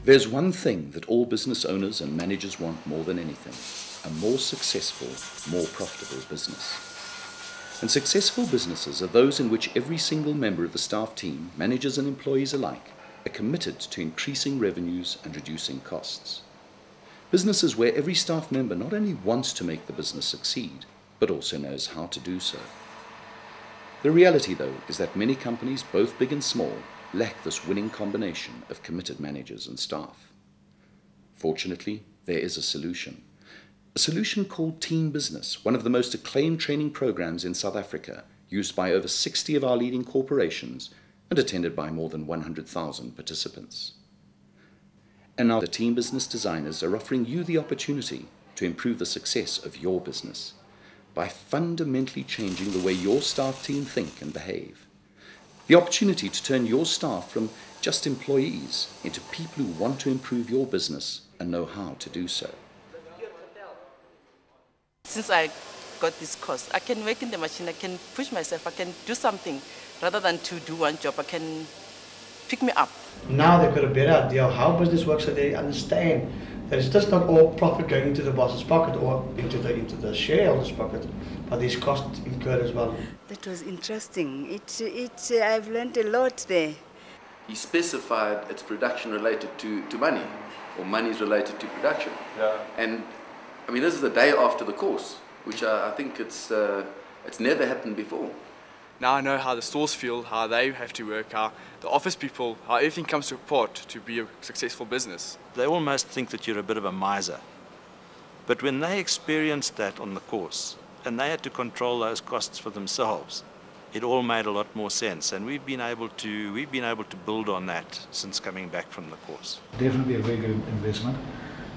There's one thing that all business owners and managers want more than anything: a more successful, more profitable business. And successful businesses are those in which every single member of the staff team, managers and employees alike, are committed to increasing revenues and reducing costs. Businesses where every staff member not only wants to make the business succeed, but also knows how to do so. The reality, though, is that many companies, both big and small, lack this winning combination of committed managers and staff. Fortunately, there is a solution. A solution called Team Business, one of the most acclaimed training programs in South Africa, used by over 60 of our leading corporations and attended by more than 100,000 participants. And now the Team Business designers are offering you the opportunity to improve the success of your business by fundamentally changing the way your staff team think and behave. The opportunity to turn your staff from just employees into people who want to improve your business and know how to do so. Since I got this course, I can work in the machine, I can push myself, I can do something rather than to do one job. I can pick me up. Now they've got a better idea of how business works, so they understand that it's just not all profit going into the boss's pocket or into the shareholder's pocket, but there's costs incurred as well. That was interesting. I've learned a lot there. He specified it's production related to money, or money is related to production. Yeah. And I mean, this is the day after the course, which I think it's never happened before. Now I know how the stores feel, how they have to work, how the office people, how everything comes to a pot to be a successful business. They almost think that you're a bit of a miser. But when they experienced that on the course, and they had to control those costs for themselves, it all made a lot more sense. And we've been able to build on that since coming back from the course. Definitely a very good investment.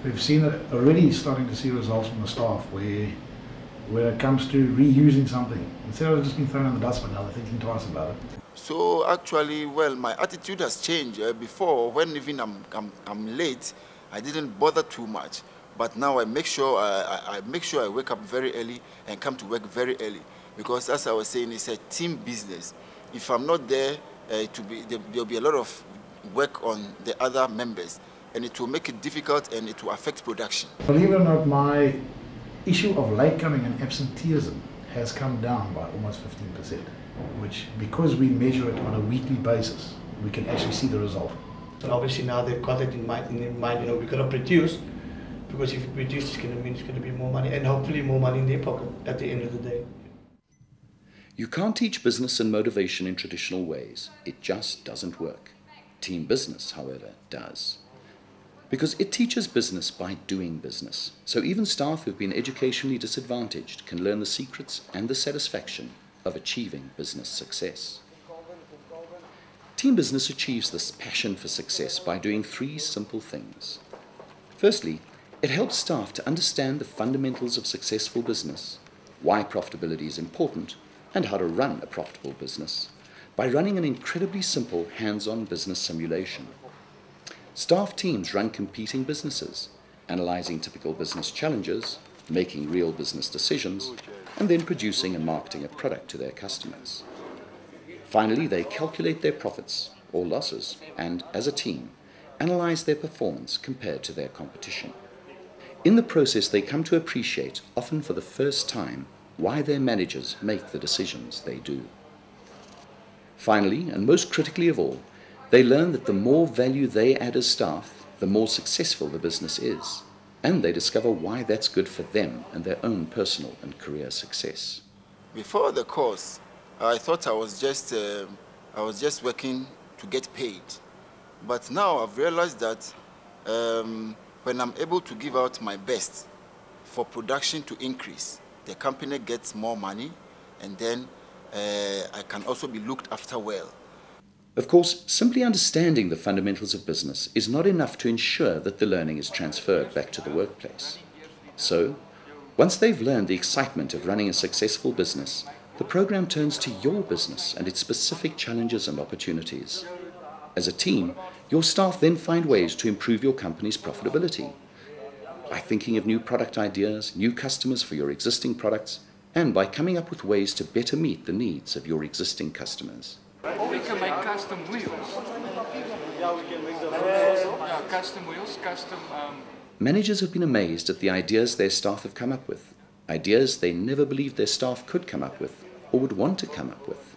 We've seen it already starting to see results from the staff where it comes to reusing something. Instead of just being thrown in the dustbin, now they're thinking twice about it. So actually, well, my attitude has changed. Before, when even I'm late, I didn't bother too much. But now I make sure I wake up very early and come to work very early, because as I was saying, it's a team business. If I'm not there, there'll be a lot of work on the other members, and it will make it difficult and it will affect production. Believe it or not, my issue of late coming and absenteeism has come down by almost 15%, which, because we measure it on a weekly basis, we can actually see the result. And obviously now they've got it in mind, we've got to produce, because if we produce, it's going to mean it's going to be more money, and hopefully more money in their pocket at the end of the day. You can't teach business and motivation in traditional ways. It just doesn't work. Team Business, however, does. Because it teaches business by doing business. So even staff who've been educationally disadvantaged can learn the secrets and the satisfaction of achieving business success. Team Business achieves this passion for success by doing three simple things. Firstly, it helps staff to understand the fundamentals of successful business, why profitability is important, and how to run a profitable business by running an incredibly simple hands-on business simulation. Staff teams run competing businesses, analyzing typical business challenges, making real business decisions, and then producing and marketing a product to their customers. Finally, they calculate their profits or losses and, as a team, analyze their performance compared to their competition. In the process, they come to appreciate, often for the first time, why their managers make the decisions they do. Finally, and most critically of all, they learn that the more value they add as staff, the more successful the business is, and they discover why that's good for them and their own personal and career success. Before the course, I thought I was just working to get paid, but now I've realized that when I'm able to give out my best for production to increase, the company gets more money, and then I can also be looked after well. Of course, simply understanding the fundamentals of business is not enough to ensure that the learning is transferred back to the workplace. So, once they've learned the excitement of running a successful business, the program turns to your business and its specific challenges and opportunities. As a team, your staff then find ways to improve your company's profitability by thinking of new product ideas, new customers for your existing products, and by coming up with ways to better meet the needs of your existing customers. We can make custom wheels. Custom wheels, custom... Managers have been amazed at the ideas their staff have come up with, ideas they never believed their staff could come up with or would want to come up with.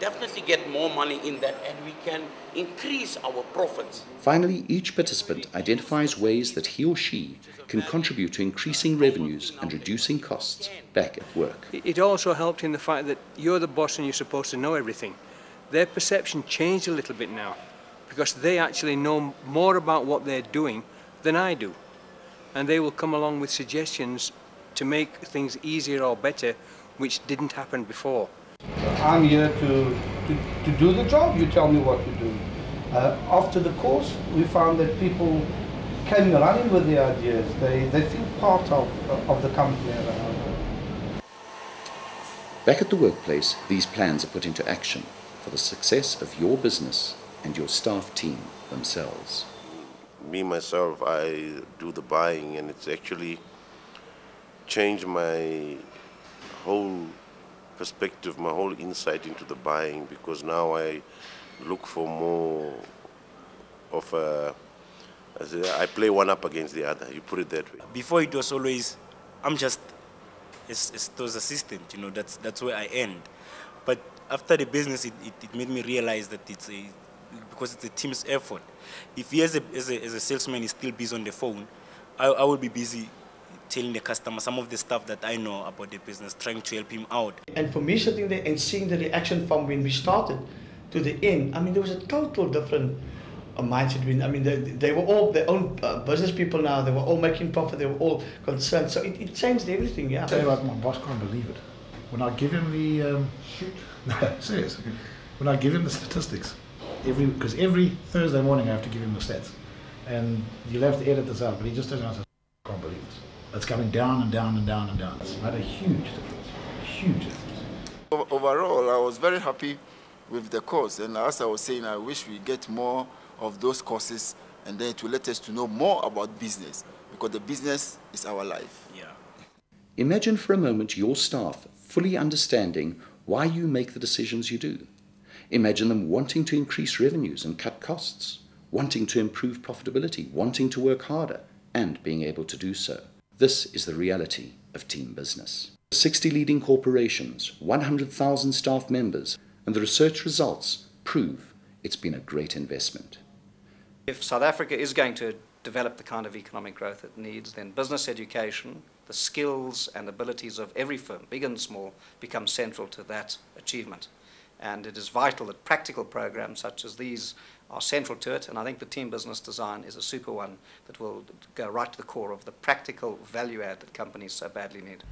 Definitely get more money in that, and we can increase our profits. Finally, each participant identifies ways that he or she can contribute to increasing revenues and reducing costs back at work. It also helped in the fact that you're the boss and you're supposed to know everything. Their perception changed a little bit now, because they actually know more about what they're doing than I do. And they will come along with suggestions to make things easier or better, which didn't happen before. I'm here to do the job. You tell me what to do. After the course, we found that people came running with the ideas. They feel part of the company around. Back at the workplace, these plans are put into action for the success of your business and your staff team themselves. Me, myself, I do the buying, and it's actually changed my whole perspective, my whole insight into the buying, because now I look for more of a, I play one up against the other, you put it that way. Before it was always, I'm just, it was assistant, you know, that's where I end. But after the business, it made me realize that because it's a team's effort. If he as a salesman is still busy on the phone, I will be busy telling the customer some of the stuff that I know about the business, trying to help him out. And for me, sitting there and seeing the reaction from when we started to the end, I mean, there was a total different mindset. I mean, they were all their own business people now. They were all making profit. They were all concerned. So it changed everything, yeah. Tell you what, my boss can't believe it. When I give him the, no, serious. When I give him the statistics, because every Thursday morning I have to give him the stats. And you'll have to edit this out, but he just doesn't know. I can't believe it. It's coming down and down and down and down. It's made a huge difference, a huge difference. Overall, I was very happy with the course, and as I was saying, I wish we get more of those courses, and then to let us to know more about business, because the business is our life. Yeah. Imagine for a moment your staff fully understanding why you make the decisions you do. Imagine them wanting to increase revenues and cut costs, wanting to improve profitability, wanting to work harder, and being able to do so. This is the reality of team business. 60 leading corporations, 100,000 staff members, and the research results prove it's been a great investment. If South Africa is going to develop the kind of economic growth it needs, then business education, the skills and abilities of every firm, big and small, become central to that achievement. And it is vital that practical programs such as these are central to it, and I think the team business design is a super one that will go right to the core of the practical value add that companies so badly need.